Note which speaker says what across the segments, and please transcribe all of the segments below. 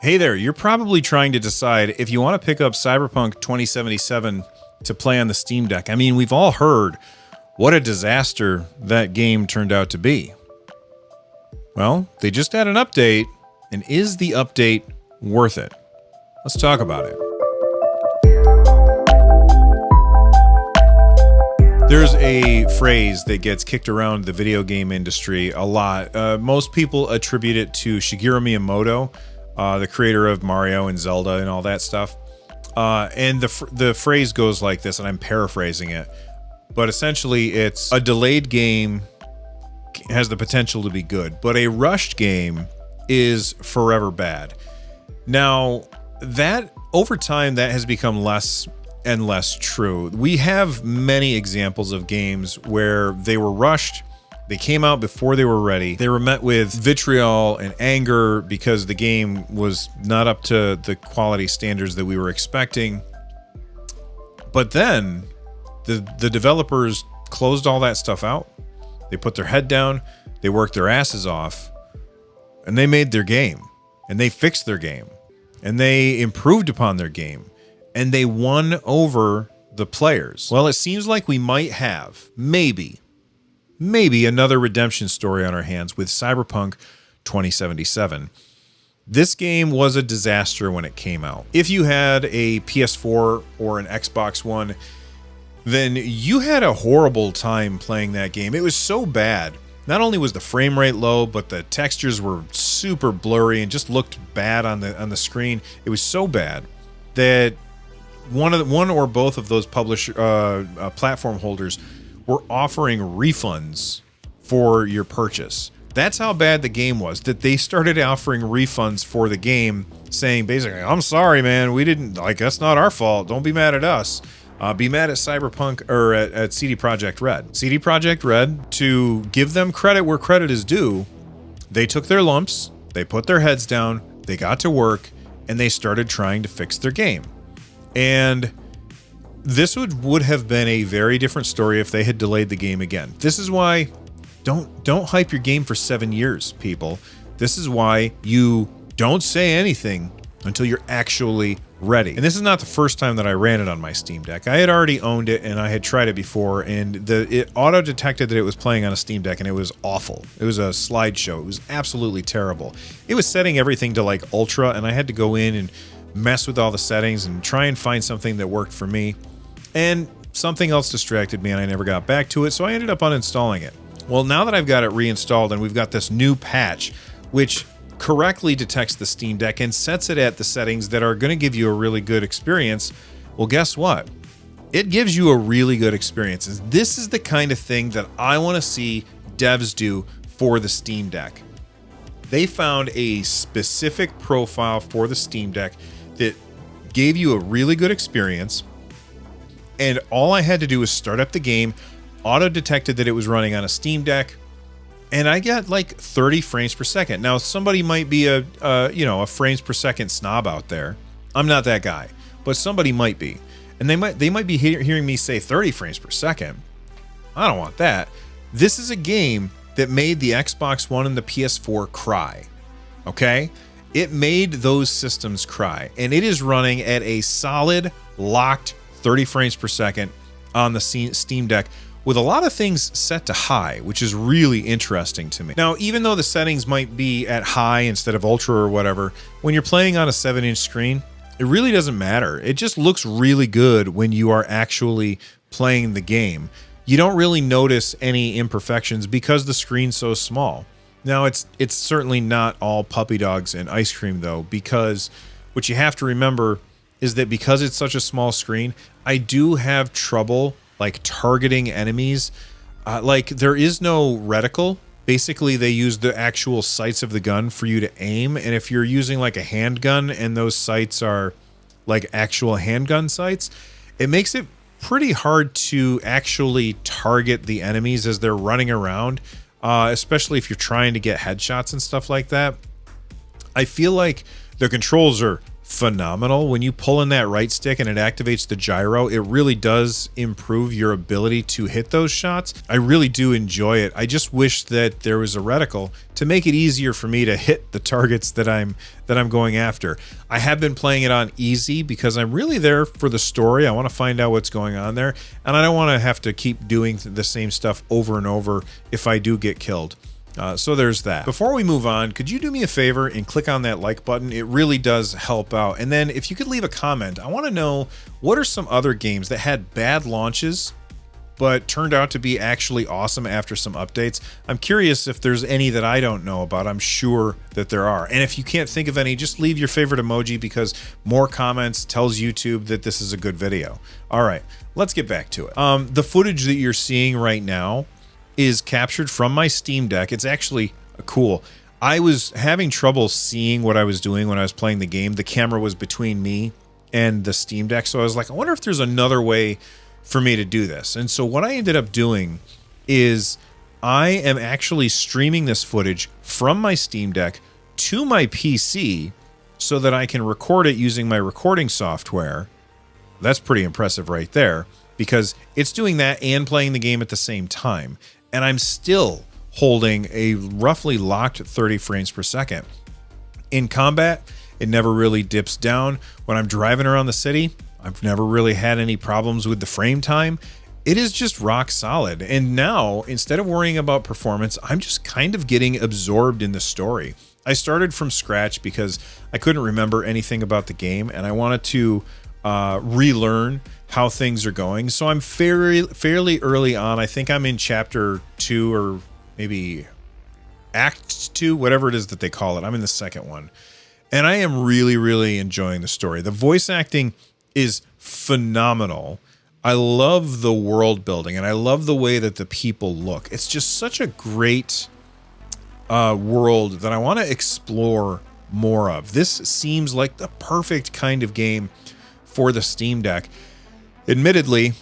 Speaker 1: Hey there, you're probably trying to decide if you want to pick up Cyberpunk 2077 to play on the Steam Deck. I mean, we've all heard what a disaster that game turned out to be. Well, they just had an update, and is the update worth it? Let's talk about it. There's a phrase that gets kicked around the video game industry a lot. Most people attribute it to Shigeru Miyamoto, the creator of Mario and Zelda and all that stuff. And the phrase goes like this, and I'm paraphrasing it. But essentially, it's a delayed game has the potential to be good, but a rushed game is forever bad. Now, that over time, that has become less and less true. We have many examples of games where they were rushed. They came out before they were ready. They were met with vitriol and anger because the game was not up to the quality standards that we were expecting. But then the developers closed all that stuff out. They put their head down, they worked their asses off, and they made their game. And they fixed their game. And they improved upon their game. And they won over the players. Well, it seems like we might have, maybe another redemption story on our hands with Cyberpunk 2077. This game was a disaster when it came out. If you had a PS4 or an Xbox One, then you had a horrible time playing that game. It was so bad. Not only was the frame rate low, but the textures were super blurry and just looked bad on the screen. It was so bad that one or both of those platform holders were offering refunds for your purchase. That's how bad the game was, that they started offering refunds for the game, saying basically, I'm sorry, man, we didn't, that's not our fault. Don't be mad at us. Be mad at Cyberpunk or at CD Projekt Red. CD Projekt Red, to give them credit where credit is due, they took their lumps, they put their heads down, they got to work, and they started trying to fix their game. And this would have been a very different story if they had delayed the game again. This is why don't hype your game for 7 years, people. This is why you don't say anything until you're actually ready. And this is not the first time that I ran it on my Steam Deck. I had already owned it and I had tried it before, and it auto detected that it was playing on a Steam Deck, and it was awful. It was a slideshow. It was absolutely terrible. It was setting everything to like ultra, and I had to go in and mess with all the settings and try and find something that worked for me. And something else distracted me and I never got back to it, so I ended up uninstalling it. Well, now that I've got it reinstalled and we've got this new patch, which correctly detects the Steam Deck and sets it at the settings that are going to give you a really good experience, well, guess what? It gives you a really good experience. And this is the kind of thing that I want to see devs do for the Steam Deck. They found a specific profile for the Steam Deck that gave you a really good experience. And all I had to do was start up the game, auto-detected that it was running on a Steam Deck, and I got like 30 frames per second. Now, somebody might be a frames per second snob out there. I'm not that guy, but somebody might be. And they might be hearing me say 30 frames per second. I don't want that. This is a game that made the Xbox One and the PS4 cry. Okay? It made those systems cry, and it is running at a solid, locked 30 frames per second on the Steam Deck with a lot of things set to high, which is really interesting to me. Now, even though the settings might be at high instead of ultra or whatever, when you're playing on a 7-inch screen, it really doesn't matter. It just looks really good when you are actually playing the game. You don't really notice any imperfections because the screen's so small. Now, it's certainly not all puppy dogs and ice cream, though, because what you have to remember is that because it's such a small screen, I do have trouble targeting enemies. There is no reticle. Basically, they use the actual sights of the gun for you to aim, and if you're using a handgun and those sights are actual handgun sights, it makes it pretty hard to actually target the enemies as they're running around, especially if you're trying to get headshots and stuff like that. I feel like the controls are phenomenal. When you pull in that right stick and it activates the gyro, it really does improve your ability to hit those shots. I really do enjoy it. I just wish that there was a reticle to make it easier for me to hit the targets that I'm going after. I have been playing it on easy because I'm really there for the story. I want to find out what's going on there, and I don't want to have to keep doing the same stuff over and over if I do get killed. So there's that. Before we move on, could you do me a favor and click on that like button? It really does help out. And then if you could leave a comment, I want to know what are some other games that had bad launches but turned out to be actually awesome after some updates. I'm curious if there's any that I don't know about. I'm sure that there are. And if you can't think of any, just leave your favorite emoji, because more comments tells YouTube that this is a good video. All right, let's get back to it. The footage that you're seeing right now is captured from my Steam Deck. It's actually cool. I was having trouble seeing what I was doing when I was playing the game. The camera was between me and the Steam Deck, so I was like, I wonder if there's another way for me to do this. And so what I ended up doing is I am actually streaming this footage from my Steam Deck to my PC so that I can record it using my recording software. That's pretty impressive right there, because it's doing that and playing the game at the same time. And I'm still holding a roughly locked 30 frames per second. In combat, it never really dips down. When I'm driving around the city, I've never really had any problems with the frame time. It is just rock solid. And now, instead of worrying about performance, I'm just kind of getting absorbed in the story. I started from scratch because I couldn't remember anything about the game, and I wanted to relearn how things are going. So I'm fairly early on. I think I'm in chapter 2 or maybe act 2, whatever it is that they call it. I'm in the second one, and I am really enjoying the story. The voice acting is phenomenal. I love the world building, and I love the way that the people look. It's just such a great world that I want to explore more of. This seems like the perfect kind of game for the Steam Deck. Admittedly,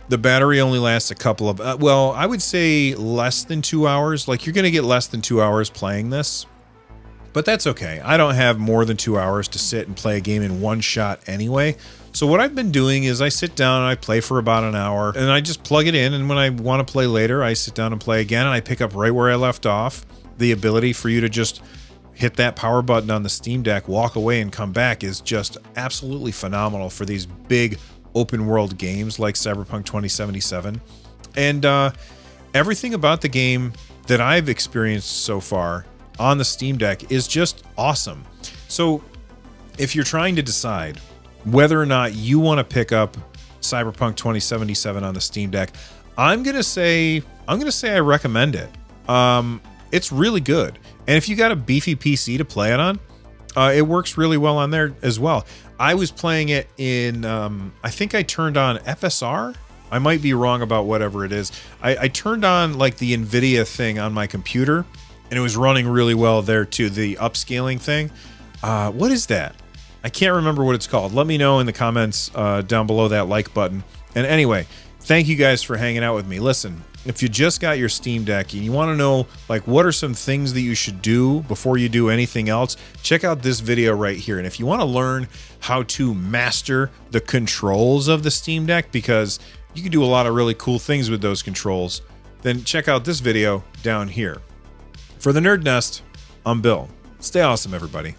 Speaker 1: the battery only lasts a couple of, well, I would say less than 2 hours. Like, you're going to get less than 2 hours playing this, but that's okay. I don't have more than 2 hours to sit and play a game in one shot anyway. So what I've been doing is I sit down and I play for about an hour, and I just plug it in, and when I want to play later, I sit down and play again, and I pick up right where I left off. The ability for you to just hit that power button on the Steam Deck, walk away, and come back is just absolutely phenomenal for these big open world games like Cyberpunk 2077. And everything about the game that I've experienced so far on the Steam Deck is just awesome. So if you're trying to decide whether or not you want to pick up Cyberpunk 2077 on the Steam Deck, I'm gonna say I recommend it. It's really good, and if you got a beefy PC to play it on, it works really well on there as well. I was playing it in, I think I turned on FSR. I might be wrong about whatever it is. I turned on like the NVIDIA thing on my computer, and it was running really well there too. The upscaling thing. What is that? I can't remember what it's called. Let me know in the comments down below that like button. And anyway, thank you guys for hanging out with me. Listen, if you just got your Steam Deck and you want to know like what are some things that you should do before you do anything else, check out this video right here. And if you want to learn how to master the controls of the Steam Deck, because you can do a lot of really cool things with those controls, then check out this video down here. For the Nerd Nest, I'm Bill. Stay awesome, everybody.